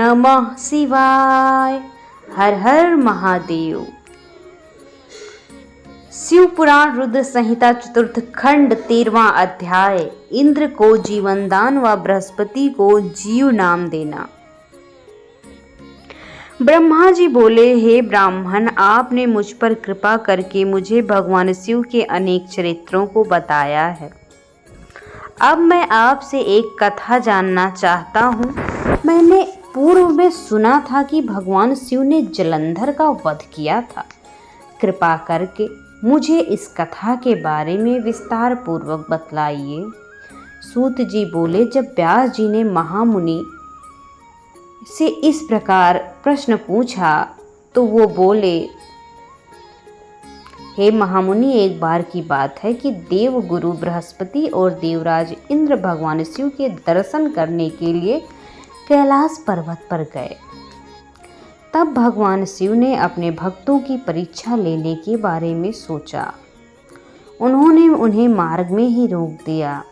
नमः शिवाय। हर हर महादेव। शिव पुराण रुद्र संहिता चतुर्थ खंड 13वां अध्याय। इंद्र को जीवन दान व बृहस्पति को जीव नाम देना। ब्रह्मा जी बोले, हे ब्राह्मण, आपने मुझ पर कृपा करके मुझे भगवान शिव के अनेक चरित्रों को बताया है। अब मैं आपसे एक कथा जानना चाहता हूँ। मैंने पूर्व में सुना था कि भगवान शिव ने जलंधर का वध किया था। कृपा करके मुझे इस कथा के बारे में विस्तार पूर्वक बतलाइए। सूत जी बोले, जब व्यास जी ने महामुनि से इस प्रकार प्रश्न पूछा तो वो बोले, हे महामुनि, एक बार की बात है कि देव गुरु बृहस्पति और देवराज इंद्र भगवान शिव के दर्शन करने के लिए कैलाश पर्वत पर गए। तब भगवान शिव ने अपने भक्तों की परीक्षा लेने के बारे में सोचा। उन्होंने उन्हें मार्ग में ही रोक दिया।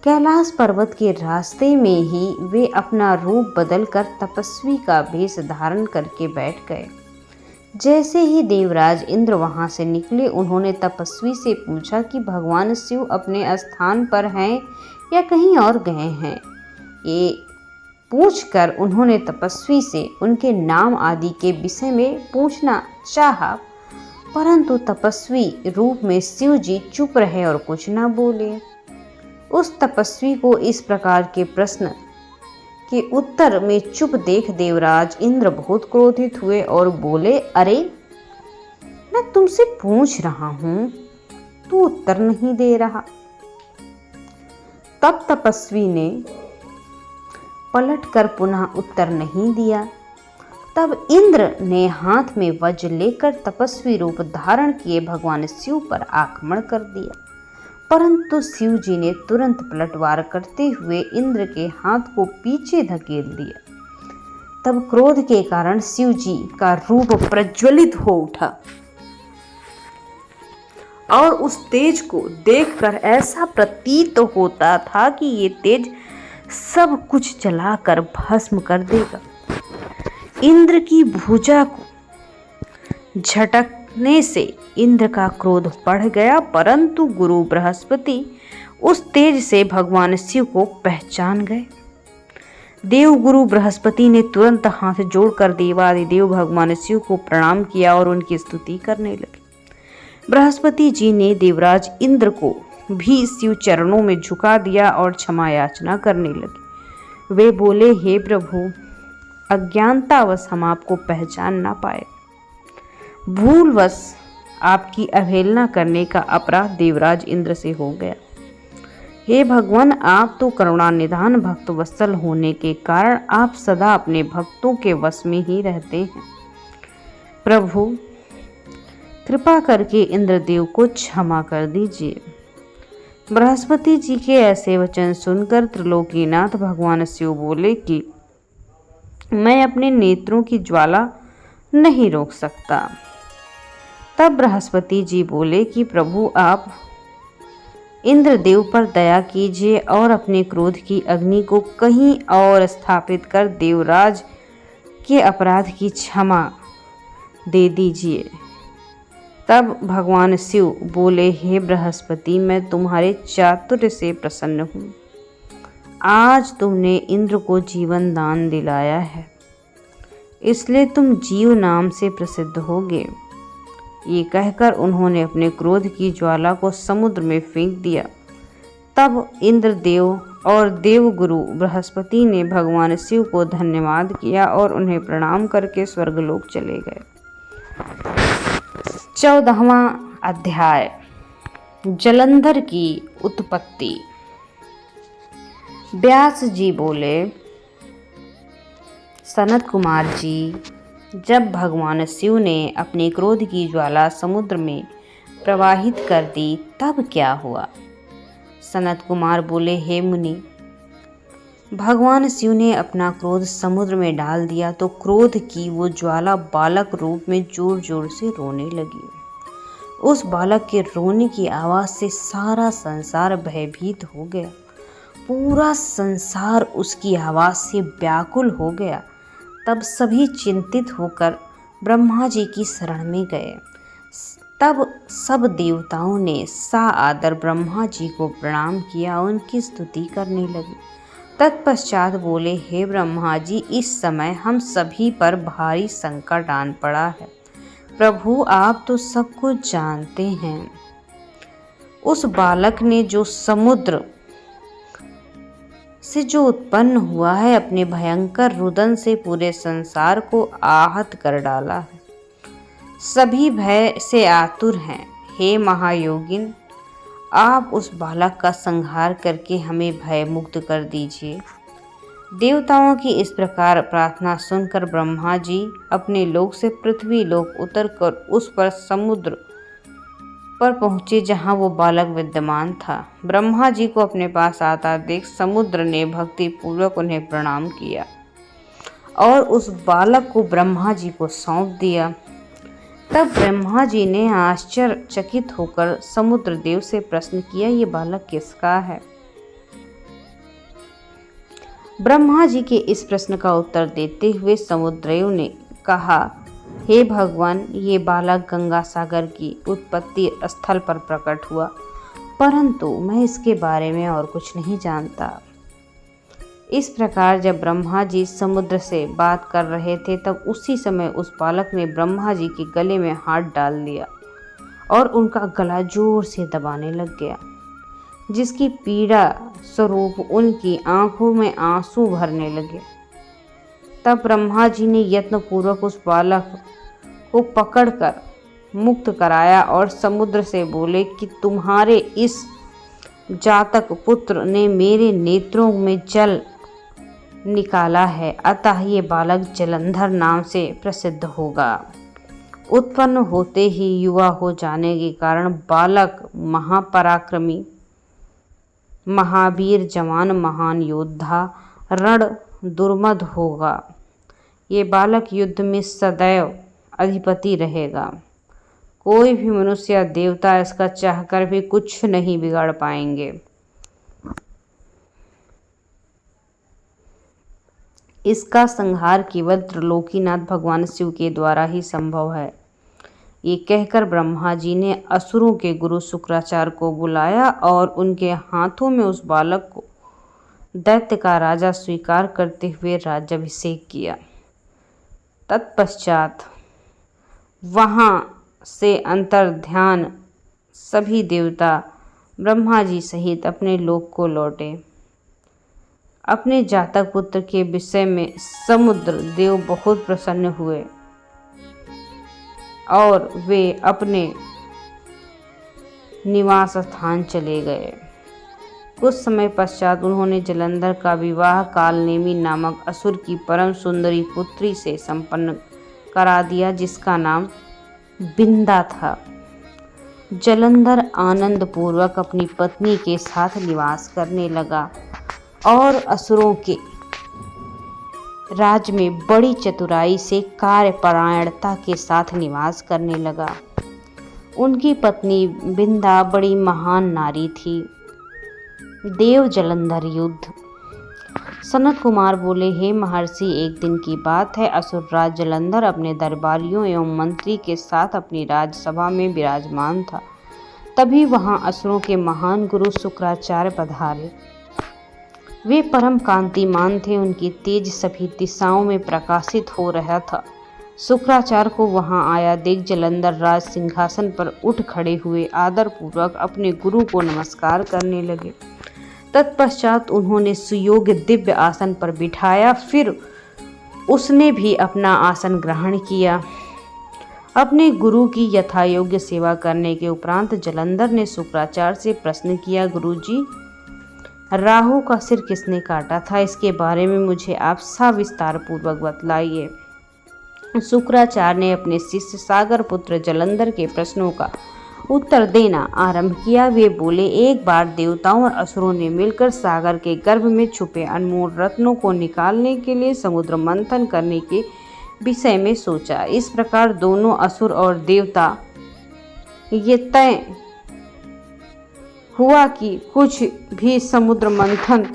कैलाश पर्वत के रास्ते में ही वे अपना रूप बदलकर तपस्वी का भेष धारण करके बैठ गए। जैसे ही देवराज इंद्र वहां से निकले, उन्होंने तपस्वी से पूछा कि भगवान शिव अपने स्थान पर हैं या कहीं और गए हैं। ये पूछकर उन्होंने तपस्वी से उनके नाम आदि के विषय में पूछना चाहा, परंतु तपस्वी रूप में शिव जी चुप रहे और कुछ न बोले। उस तपस्वी को इस प्रकार के प्रश्न के उत्तर में चुप देख देवराज इंद्र बहुत क्रोधित हुए और बोले, अरे, मैं तुमसे पूछ रहा हूं, तू उत्तर नहीं दे रहा। तब तपस्वी ने पलटकर पुनः उत्तर नहीं दिया। तब इंद्र ने हाथ में वज्र लेकर तपस्वी रूप धारण किए भगवान शिव पर आक्रमण कर दिया, परंतु शिव जी ने तुरंत पलटवार करते हुए इंद्र के हाथ को पीछे धकेल दिया। तब क्रोध के कारण शिव जी का रूप प्रज्वलित हो उठा और उस तेज को देखकर ऐसा प्रतीत होता था कि ये तेज सब कुछ जलाकर भस्म कर देगा। इंद्र की भुजा को झटकने से इंद्र का क्रोध बढ़ गया, परंतु गुरु बृहस्पति उस तेज से भगवान शिव को पहचान गए। देव गुरु बृहस्पति ने तुरंत हाथ जोड़कर देवादिदेव भगवान शिव को प्रणाम किया और उनकी स्तुति करने लगे। बृहस्पति जी ने देवराज इंद्र को भी शिव चरणों में झुका दिया और क्षमा याचना करने लगे। वे बोले, हे प्रभु, अज्ञानतावश हम आपको पहचान ना पाए। भूलवश आपकी अवहेलना करने का अपराध देवराज इंद्र से हो गया। हे भगवान, आप तो करुणा निधान भक्त वत्सल होने के कारण आप सदा अपने भक्तों के वश में ही रहते हैं। प्रभु, कृपा करके इंद्रदेव को क्षमा कर दीजिए। बृहस्पति जी के ऐसे वचन सुनकर त्रिलोकीनाथ भगवान शिव बोले कि मैं अपने नेत्रों की ज्वाला नहीं रोक सकता। तब बृहस्पति जी बोले कि प्रभु, आप इंद्रदेव पर दया कीजिए और अपने क्रोध की अग्नि को कहीं और स्थापित कर देवराज के अपराध की क्षमा दे दीजिए। तब भगवान शिव बोले, हे बृहस्पति, मैं तुम्हारे चातुर्य से प्रसन्न हूँ। आज तुमने इंद्र को जीवन दान दिलाया है, इसलिए तुम जीव नाम से प्रसिद्ध होगे। ये कहकर उन्होंने अपने क्रोध की ज्वाला को समुद्र में फेंक दिया। तब इंद्रदेव और देवगुरु बृहस्पति ने भगवान शिव को धन्यवाद किया और उन्हें प्रणाम करके स्वर्गलोक चले गए। 14वां अध्याय। जलंधर की उत्पत्ति। व्यास जी बोले, सनत कुमार जी, जब भगवान शिव ने अपने क्रोध की ज्वाला समुद्र में प्रवाहित कर दी, तब क्या हुआ? सनत कुमार बोले, हे मुनि, भगवान शिव ने अपना क्रोध समुद्र में डाल दिया तो क्रोध की वो ज्वाला बालक रूप में जोर जोर से रोने लगी। उस बालक के रोने की आवाज़ से सारा संसार भयभीत हो गया। पूरा संसार उसकी आवाज़ से व्याकुल हो गया। तब सभी चिंतित होकर ब्रह्मा जी की शरण में गए। तब सब देवताओं ने सादर ब्रह्मा जी को प्रणाम किया, उनकी स्तुति करने लगे। तत्पश्चात बोले, हे ब्रह्मा जी, इस समय हम सभी पर भारी संकट आन पड़ा है। प्रभु, आप तो सब कुछ जानते हैं। उस बालक ने जो समुद्र से जो उत्पन्न हुआ है, अपने भयंकर रुदन से पूरे संसार को आहत कर डाला है। सभी भय से आतुर हैं। हे महायोगिन, आप उस बालक का संहार करके हमें भय मुक्त कर दीजिए। देवताओं की इस प्रकार प्रार्थना सुनकर ब्रह्मा जी अपने लोक से पृथ्वी लोक उतरकर उस पर समुद्र पर पहुँचे जहाँ वो बालक विद्यमान था। ब्रह्मा जी को अपने पास आता देख समुद्र ने भक्ति पूर्वक उन्हें प्रणाम किया और उस बालक को ब्रह्मा जी को सौंप दिया। तब ब्रह्मा जी ने आश्चर्यचकित होकर समुद्र देव से प्रश्न किया, ये बालक किसका है? ब्रह्मा जी के इस प्रश्न का उत्तर देते हुए समुद्रदेव ने कहा, हे भगवान, ये बालक गंगा सागर की उत्पत्ति स्थल पर प्रकट हुआ, परंतु मैं इसके बारे में और कुछ नहीं जानता। इस प्रकार जब ब्रह्मा जी समुद्र से बात कर रहे थे, तब उसी समय उस बालक ने ब्रह्मा जी के गले में हाथ डाल दिया और उनका गला जोर से दबाने लग गया, जिसकी पीड़ा स्वरूप उनकी आंखों में आंसू भरने लगे। तब ब्रह्मा जी ने यत्नपूर्वक उस बालक को पकड़कर मुक्त कराया और समुद्र से बोले कि तुम्हारे इस जातक पुत्र ने मेरे नेत्रों में जल निकाला है, अतः ये बालक जलंधर नाम से प्रसिद्ध होगा। उत्पन्न होते ही युवा हो जाने के कारण बालक महापराक्रमी, महावीर, जवान, महान योद्धा, रण दुर्मद होगा। ये बालक युद्ध में सदैव अधिपति रहेगा। कोई भी मनुष्य या देवता इसका चाहकर भी कुछ नहीं बिगाड़ पाएंगे। इसका संहार केवल त्रिलोकीनाथ भगवान शिव के द्वारा ही संभव है। ये कहकर ब्रह्मा जी ने असुरों के गुरु शुक्राचार्य को बुलाया और उनके हाथों में उस बालक को दैत्य का राजा स्वीकार करते हुए राज्याभिषेक किया। तत्पश्चात वहाँ से अंतर्ध्यान सभी देवता ब्रह्मा जी सहित अपने लोक को लौटे। अपने जातक पुत्र के विषय में समुद्र देव बहुत प्रसन्न हुए और वे अपने निवास स्थान चले गए। कुछ समय पश्चात उन्होंने जलंधर का विवाह कालनेमी नामक असुर की परम सुंदरी पुत्री से संपन्न करा दिया, जिसका नाम बिंदा था। जलंधर आनंद पूर्वक अपनी पत्नी के साथ निवास करने लगा और असुरों के राज्य में बड़ी चतुराई से कार्यपरायणता के साथ निवास करने लगा। उनकी पत्नी बिंदा बड़ी महान नारी थी। देव जलंधर युद्ध। सनत कुमार बोले, हे महर्षि, एक दिन की बात है, असुरराज जलंधर अपने दरबारियों एवं मंत्री के साथ अपनी राजसभा में विराजमान था। तभी वहां असुरों के महान गुरु शुक्राचार्य पधारे। वे परम कांतिमान थे, उनकी तेज सभी दिशाओं में प्रकाशित हो रहा था। शुक्राचार्य को वहां आया देख जलंधर राज सिंहासन पर उठ खड़े हुए आदर पूर्वक अपने गुरु को नमस्कार करने लगे। तत्पश्चात उन्होंने सुयोग्य दिव्य आसन पर बिठाया, फिर उसने भी अपना आसन ग्रहण किया। अपने गुरु की यथायोग्य सेवा करने के उपरांत जलंधर ने शुक्राचार्य से प्रश्न किया, गुरुजी, राहु का सिर किसने काटा था? इसके बारे में मुझे आप सविस्तार पूर्वक बतलाइए। शुक्राचार्य ने अपने शिष्य सागर पुत्र जलंधर के प्रश्नों का उत्तर देना आरंभ किया। वे बोले, एक बार देवताओं और असुरों ने मिलकर सागर के गर्भ में छुपे अनमोल रत्नों को निकालने के लिए समुद्र मंथन करने के विषय में सोचा। इस प्रकार दोनों असुर और देवता ये तय हुआ कि कुछ भी समुद्र मंथन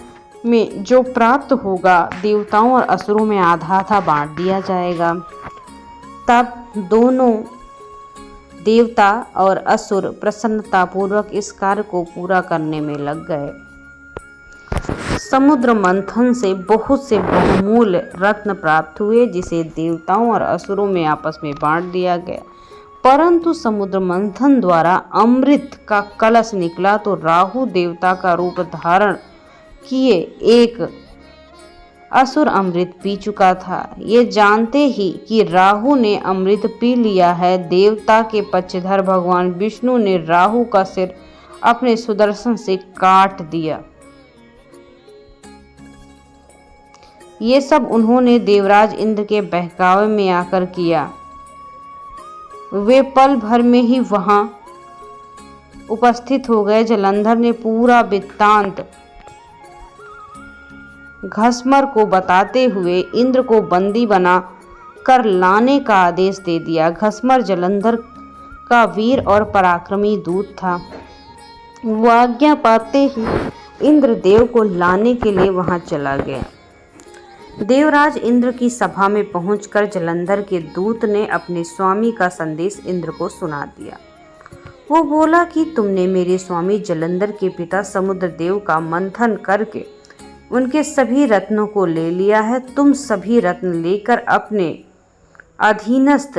में जो प्राप्त होगा देवताओं और असुरों में आधा आधा बांट दिया जाएगा। तब दोनों देवता और असुर प्रसन्नतापूर्वक इस कार्य को पूरा करने में लग गए। समुद्र मंथन से बहुत से बहुमूल्य रत्न प्राप्त हुए, जिसे देवताओं और असुरों में आपस में बांट दिया गया। परंतु समुद्र मंथन द्वारा अमृत का कलश निकला तो राहु देवता का रूप धारण किए एक असुर अमृत पी चुका था। ये जानते ही कि राहु ने अमृत पी लिया है, देवता के पक्षधर भगवान विष्णु ने राहु का सिर अपने सुदर्शन से काट दिया। ये सब उन्होंने देवराज इंद्र के बहकावे में आकर किया। वे पल भर में ही वहां उपस्थित हो गए। जलंधर ने पूरा वृत्तांत घसमर को बताते हुए इंद्र को बंदी बना कर लाने का आदेश दे दिया। घसमर जलंधर का वीर और पराक्रमी दूत था। वो आज्ञा पाते ही इंद्रदेव को लाने के लिए वहां चला गया। देवराज इंद्र की सभा में पहुंचकर जलंधर के दूत ने अपने स्वामी का संदेश इंद्र को सुना दिया। वो बोला कि तुमने मेरे स्वामी जलंधर के पिता समुद्रदेव का मंथन करके उनके सभी रत्नों को ले लिया है। तुम सभी रत्न लेकर अपने अधीनस्थ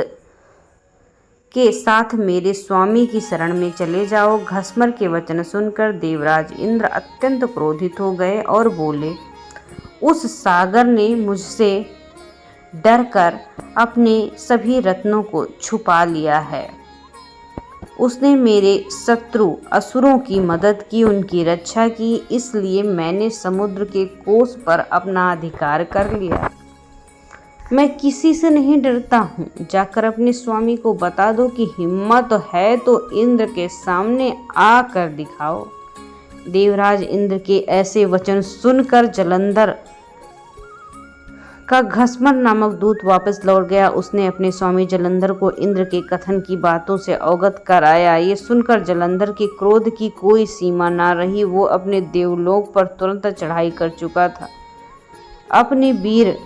के साथ मेरे स्वामी की शरण में चले जाओ। घसमर के वचन सुनकर देवराज इंद्र अत्यंत क्रोधित हो गए और बोले, उस सागर ने मुझसे डरकर अपने सभी रत्नों को छुपा लिया है। उसने मेरे शत्रु असुरों की मदद की, उनकी रक्षा की, इसलिए मैंने समुद्र के कोस पर अपना अधिकार कर लिया। मैं किसी से नहीं डरता हूँ। जाकर अपने स्वामी को बता दो कि हिम्मत है तो इंद्र के सामने आकर दिखाओ। देवराज इंद्र के ऐसे वचन सुनकर जलंधर का घसमर नामक दूत वापस लौट गया। उसने अपने स्वामी जलंधर को इंद्र के कथन की बातों से अवगत कराया। ये सुनकर जलंधर के क्रोध की कोई सीमा ना रही। वो अपने देवलोक पर तुरंत चढ़ाई कर चुका था। अपने वीर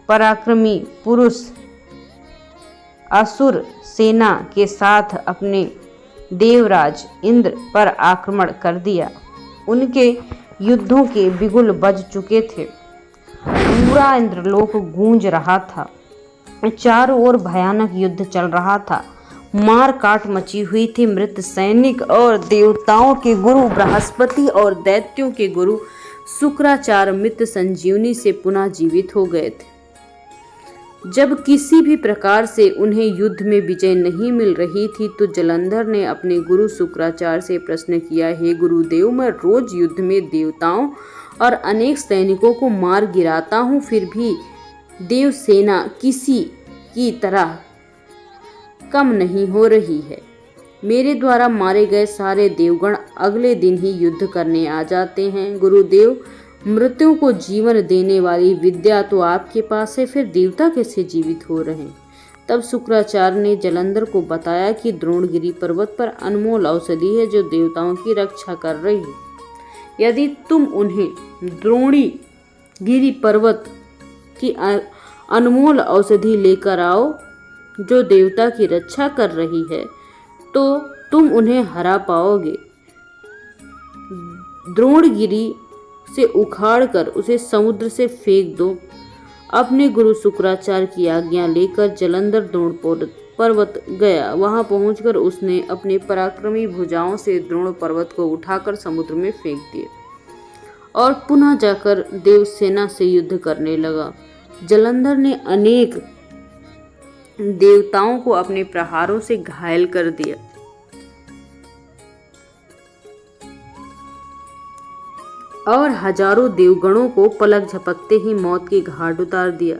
पराक्रमी पुरुष असुर सेना के साथ अपने देवराज इंद्र पर आक्रमण कर दिया। उनके युद्धों के बिगुल बज चुके थे। पूरा इंद्रलोक गूंज रहा था। चारों ओर भयानक युद्ध चल रहा था। मार काट मची हुई थी। मृत सैनिक और देवताओं के गुरु बृहस्पति और दैत्यों के गुरु शुक्राचार्य मित्र संजीवनी से पुनः जीवित हो गए थे। जब किसी भी प्रकार से उन्हें युद्ध में विजय नहीं मिल रही थी तो जलंधर ने अपने गुरु शुक्राचार्य से प्रश्न किया, हे गुरुदेव, मैं रोज युद्ध में देवताओं और अनेक सैनिकों को मार गिराता हूँ, फिर भी देव सेना किसी की तरह कम नहीं हो रही है। मेरे द्वारा मारे गए सारे देवगण अगले दिन ही युद्ध करने आ जाते हैं। गुरुदेव, मृत्युओं को जीवन देने वाली विद्या तो आपके पास है, फिर देवता कैसे जीवित हो रहे हैं? तब शुक्राचार्य ने जलंधर को बताया कि द्रोणगिरी पर्वत पर अनमोल औषधि है जो देवताओं की रक्षा कर रही है। यदि तुम उन्हें द्रोणगिरी पर्वत की अनमोल औषधि लेकर आओ जो देवता की रक्षा कर रही है तो तुम उन्हें हरा पाओगे। द्रोणगिरी से उखाड़कर उसे समुद्र से फेंक दो। अपने गुरु शुक्राचार्य की आज्ञा लेकर जलंधर द्रोण पर्वत गया। वहां पहुंचकर उसने अपने पराक्रमी भुजाओं से द्रोण पर्वत को उठाकर समुद्र में फेंक दिया और पुनः जाकर देवसेना से युद्ध करने लगा। जलंधर ने अनेक देवताओं को अपने प्रहारों से घायल कर दिया। और हजारों देवगणों को पलक झपकते ही मौत के घाट उतार दिया।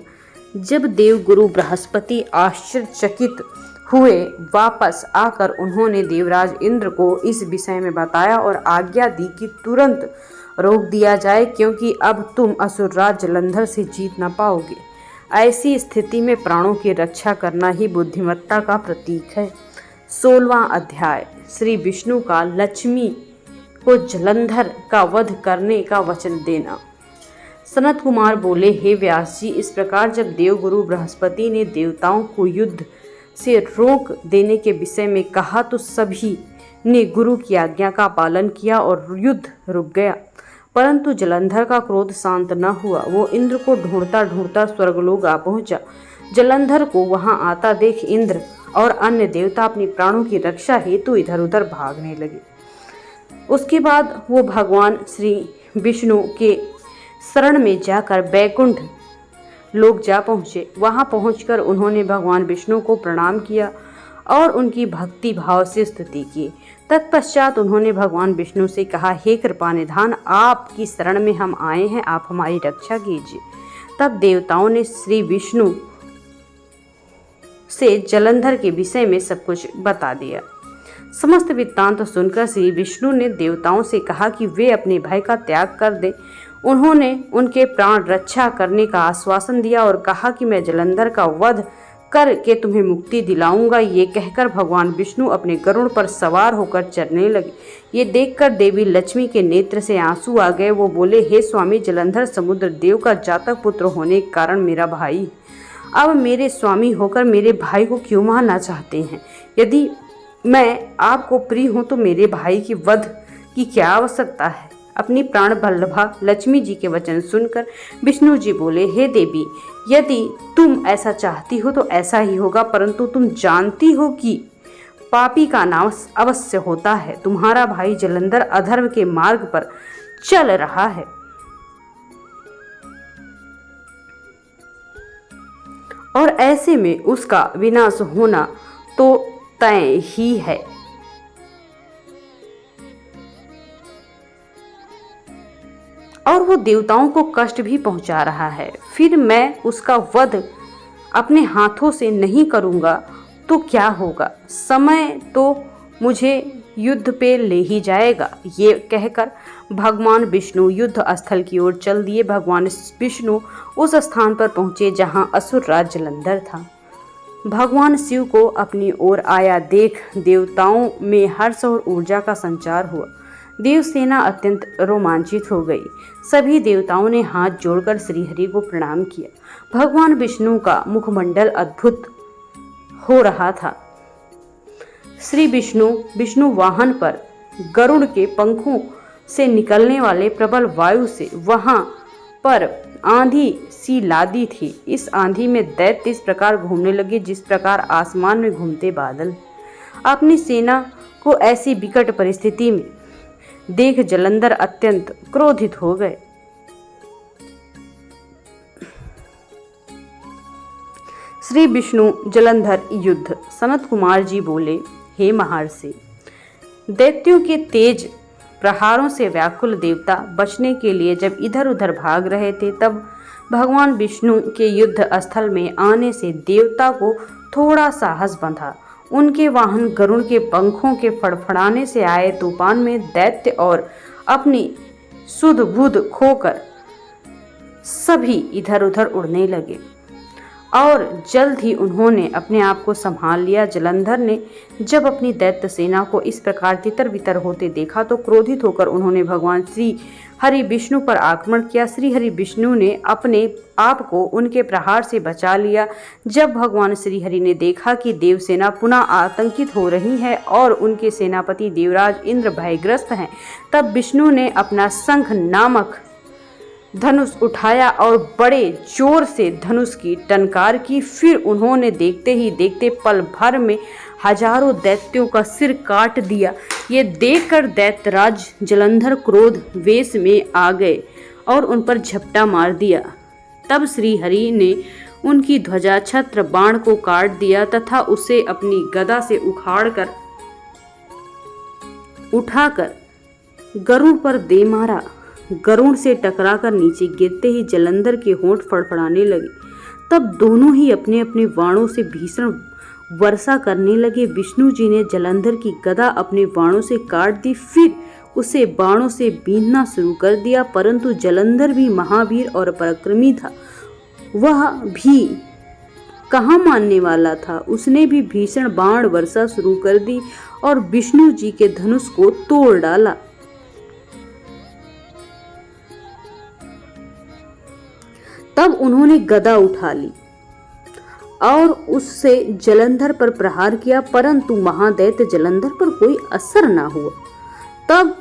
जब देवगुरु बृहस्पति आश्चर्यचकित हुए, वापस आकर उन्होंने देवराज इंद्र को इस विषय में बताया और आज्ञा दी कि तुरंत रोक दिया जाए, क्योंकि अब तुम असुरराज जलंधर से जीत न पाओगे। ऐसी स्थिति में प्राणों की रक्षा करना ही बुद्धिमत्ता का प्रतीक है। 16वां अध्याय। श्री विष्णु का लक्ष्मी को जलंधर का वध करने का वचन देना। सनत कुमार बोले, हे व्यास जी, इस प्रकार जब देवगुरु बृहस्पति ने देवताओं को युद्ध से रोक देने के विषय में कहा तो सभी ने गुरु की आज्ञा का पालन किया और युद्ध रुक गया। परंतु जलंधर का क्रोध शांत न हुआ। वो इंद्र को ढूंढता ढूंढता स्वर्गलोक आ पहुंचा। जलंधर को वहां आता देख इंद्र और अन्य देवता अपनी प्राणों की रक्षा हेतु इधर उधर भागने लगे। उसके बाद वो भगवान श्री विष्णु के शरण में जाकर बैकुंठ लोक जा पहुँचे। वहाँ पहुँचकर उन्होंने भगवान विष्णु को प्रणाम किया और उनकी भक्ति भाव से स्तुति की। तत्पश्चात उन्होंने भगवान विष्णु से कहा, हे कृपानिधान, आपकी शरण में हम आए हैं, आप हमारी रक्षा कीजिए। तब देवताओं ने श्री विष्णु से जलंधर के विषय में सब कुछ बता दिया। समस्त वृत्तांत सुनकर श्री विष्णु ने देवताओं से कहा कि वे अपने भय का त्याग कर दें। उन्होंने उनके प्राण रक्षा करने का आश्वासन दिया और कहा कि मैं जलंधर का वध करके तुम्हें मुक्ति दिलाऊंगा। ये कहकर भगवान विष्णु अपने गरुड़ पर सवार होकर चलने लगे। ये देखकर देवी लक्ष्मी के नेत्र से आंसू आ गए। वो बोले, हे स्वामी, जलंधर समुद्र देव का जातक पुत्र होने के कारण मेरा भाई, अब मेरे स्वामी होकर मेरे भाई को क्यों मारना चाहते हैं? यदि मैं आपको प्रिय हूँ तो मेरे भाई की वध की क्या आवश्यकता है? अपनी प्राण वल्लभा लक्ष्मी जी के वचन सुनकर विष्णु जी बोले, हे देवी, यदि तुम ऐसा चाहती हो तो ऐसा ही होगा, परंतु तुम जानती हो कि पापी का नाश अवश्य होता है। तुम्हारा भाई जलंधर अधर्म के मार्ग पर चल रहा है और ऐसे में उसका विनाश होना तो तय ही है। और वो देवताओं को कष्ट भी पहुंचा रहा है। फिर मैं उसका वध अपने हाथों से नहीं करूंगा तो क्या होगा? समय तो मुझे युद्ध पे ले ही जाएगा। ये कहकर भगवान विष्णु युद्ध स्थल की ओर चल दिए। भगवान विष्णु उस स्थान पर पहुंचे जहां असुर राज जलंधर था। भगवान शिव को अपनी ओर आया देख देवताओं में हर्ष और ऊर्जा का संचार हुआ। देवसेना अत्यंत रोमांचित हो गई। सभी देवताओं ने हाथ जोड़कर श्रीहरि को प्रणाम किया। भगवान विष्णु का मुखमंडल अद्भुत हो रहा था। श्री विष्णु वाहन पर गरुड़ के पंखों से निकलने वाले प्रबल वायु से वहां पर आंधी सी लादी थी। इस आंधी में दैत्य इस प्रकार घूमने लगे जिस प्रकार आसमान में घूमते बादल। अपनी सेना को ऐसी विकट परिस्थिति में देख जलंधर अत्यंत क्रोधित हो गए। श्री विष्णु जलंधर युद्ध। सनत कुमार जी बोले, हे महर्षि, दैत्यों के तेज प्रहारों से व्याकुल देवता बचने के लिए जब इधर उधर भाग रहे थे तब भगवान विष्णु के युद्ध स्थल में आने से देवता को थोड़ा साहस बंधा। उनके वाहन गरुड़ के पंखों के फड़फड़ाने से आए तूफान में दैत्य और अपनी सुध बुध खोकर सभी इधर उधर उड़ने लगे और जल्द ही उन्होंने अपने आप को संभाल लिया। जलंधर ने जब अपनी दैत्य सेना को इस प्रकार तितर बितर होते देखा तो क्रोधित होकर उन्होंने भगवान श्री हरि विष्णु पर आक्रमण किया। श्री हरि विष्णु ने अपने आप को उनके प्रहार से बचा लिया। जब भगवान श्री हरि ने देखा कि देवसेना पुनः आतंकित हो रही है और उनके सेनापति देवराज इंद्र भयग्रस्त हैं, तब विष्णु ने अपना शंख नामक धनुष उठाया और बड़े जोर से धनुष की टंकार की। फिर उन्होंने देखते ही देखते पल भर में हजारों दैत्यों का सिर काट दिया। ये देखकर दैत्यराज जलंधर क्रोध वेश में आ गए और उन पर झपटा मार दिया। तब श्री हरि ने उनकी ध्वजा छत्र बाण को काट दिया तथा उसे अपनी गदा से उठाकर गरुड़ पर दे मारा। गरुड़ से टकराकर नीचे गिरते ही जलंधर के होंठ फड़फड़ाने लगे। तब दोनों ही अपने अपने बाणों से भीषण वर्षा करने लगे। विष्णु जी ने जलंधर की गदा अपने बाणों से काट दी, फिर उसे बाणों से बींधना शुरू कर दिया। परंतु जलंधर भी महावीर और पराक्रमी था, वह भी कहाँ मानने वाला था। उसने भी भीषण बाण वर्षा शुरू कर दी और विष्णु जी के धनुष को तोड़ डाला। तब उन्होंने गदा उठा ली और उससे जलंधर पर प्रहार किया, परंतु महादैत्य जलंधर पर कोई असर ना हुआ। तब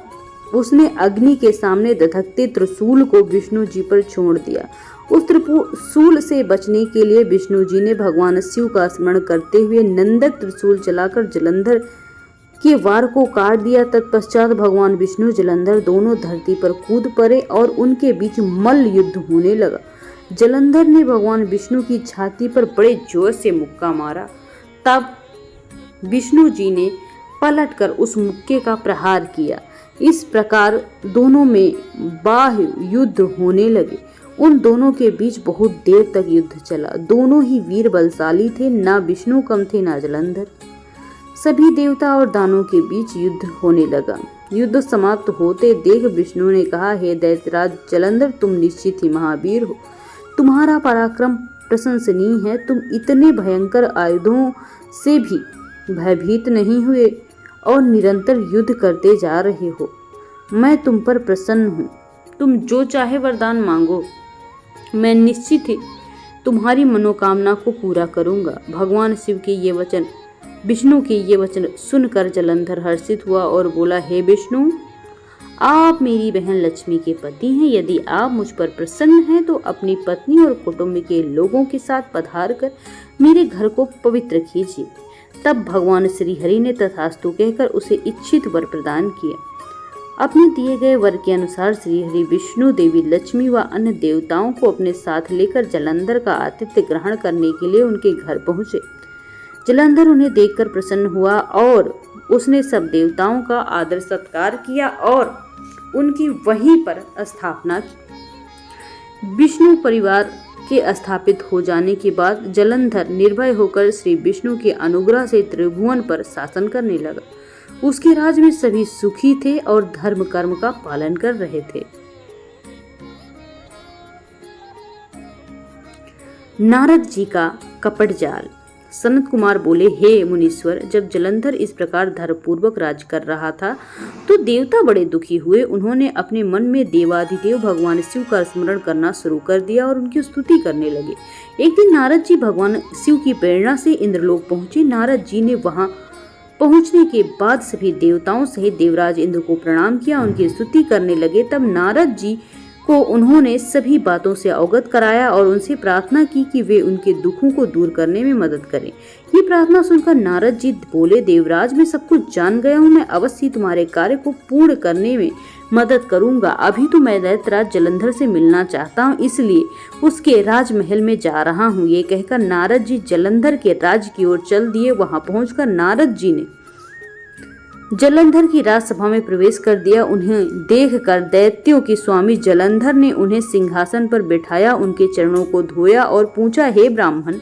उसने अग्नि के सामने धधकते त्रिशूल को विष्णु जी पर छोड़ दिया। उस त्रिशूल से बचने के लिए विष्णु जी ने भगवान शिव का स्मरण करते हुए नंदक त्रिशूल चलाकर जलंधर के वार को काट दिया। तत्पश्चात भगवान विष्णु जलंधर दोनों धरती पर कूद पड़े और उनके बीच मल्ल युद्ध होने लगा। जलंधर ने भगवान विष्णु की छाती पर बड़े जोर से मुक्का मारा। तब विष्णु जी ने पलटकर उस मुक्के का प्रहार किया। इस प्रकार दोनों में बाह्य युद्ध होने लगे। उन दोनों के बीच बहुत देर तक युद्ध चला। दोनों ही वीर बलशाली थे, ना विष्णु कम थे ना जलंधर। सभी देवता और दानों के बीच युद्ध होने लगा। युद्ध समाप्त होते देख विष्णु ने कहा, हे दैत्यराज जलंधर, तुम निश्चित ही महावीर हो। तुम्हारा पराक्रम प्रशंसनीय है। तुम इतने भयंकर आयुधों से भी भयभीत नहीं हुए और निरंतर युद्ध करते जा रहे हो। मैं तुम पर प्रसन्न हूँ। तुम जो चाहे वरदान मांगो, मैं निश्चित ही तुम्हारी मनोकामना को पूरा करूंगा। भगवान शिव के ये वचन, विष्णु के ये वचन सुनकर जलंधर हर्षित हुआ और बोला, हे विष्णु, आप मेरी बहन लक्ष्मी के पति हैं। यदि आप मुझ पर प्रसन्न हैं तो अपनी पत्नी और कुटुंब के लोगों के साथ पधार कर मेरे घर को पवित्र कीजिए। तब भगवान श्री हरि ने तथास्तु कहकर उसे इच्छित वर प्रदान किया। अपने दिए गए वर के अनुसार श्री हरि विष्णु, देवी लक्ष्मी व अन्य देवताओं को अपने साथ लेकर जलंधर का आतिथ्य ग्रहण करने के लिए उनके घर पहुंचे। जलंधर उन्हें देखकर प्रसन्न हुआ और उसने सब देवताओं का आदर सत्कार किया और उनकी वहीं पर स्थापना की। विष्णु परिवार के स्थापित हो जाने के बाद जलंधर निर्भय होकर श्री विष्णु के अनुग्रह से त्रिभुवन पर शासन करने लगा। उसके राज में सभी सुखी थे और धर्म कर्म का पालन कर रहे थे। नारद जी का कपट जाल। सनत कुमार बोले, हे मुनीश्वर, जब जलंधर इस प्रकार धर्मपूर्वक राज कर रहा था तो देवता बड़े दुखी हुए। उन्होंने अपने मन में देवाधिदेव भगवान शिव का स्मरण करना शुरू कर दिया और उनकी स्तुति करने लगे। एक दिन नारद जी भगवान शिव की प्रेरणा से इंद्रलोक पहुंचे। नारद जी ने वहां पहुंचने के बाद सभी देवताओं सहित देवराज इंद्र को प्रणाम किया, उनकी स्तुति करने लगे। तब नारद जी को उन्होंने सभी बातों से अवगत कराया और उनसे प्रार्थना की कि वे उनके दुखों को दूर करने में मदद करें। ये प्रार्थना सुनकर नारद जी बोले, देवराज, मैं सब कुछ जान गया हूँ। मैं अवश्य तुम्हारे कार्य को पूर्ण करने में मदद करूंगा। अभी तो मैं दैत्यराज जलंधर से मिलना चाहता हूँ, इसलिए उसके राजमहल में जा रहा हूँ। ये कहकर नारद जी जलंधर के राज्य की ओर चल दिए। वहां पहुंचकर नारद जी ने जलंधर की राजसभा में प्रवेश कर दिया। उन्हें देखकर दैत्यों के स्वामी जलंधर ने उन्हें सिंहासन पर बैठाया, उनके चरणों को धोया और पूछा, हे ब्राह्मण,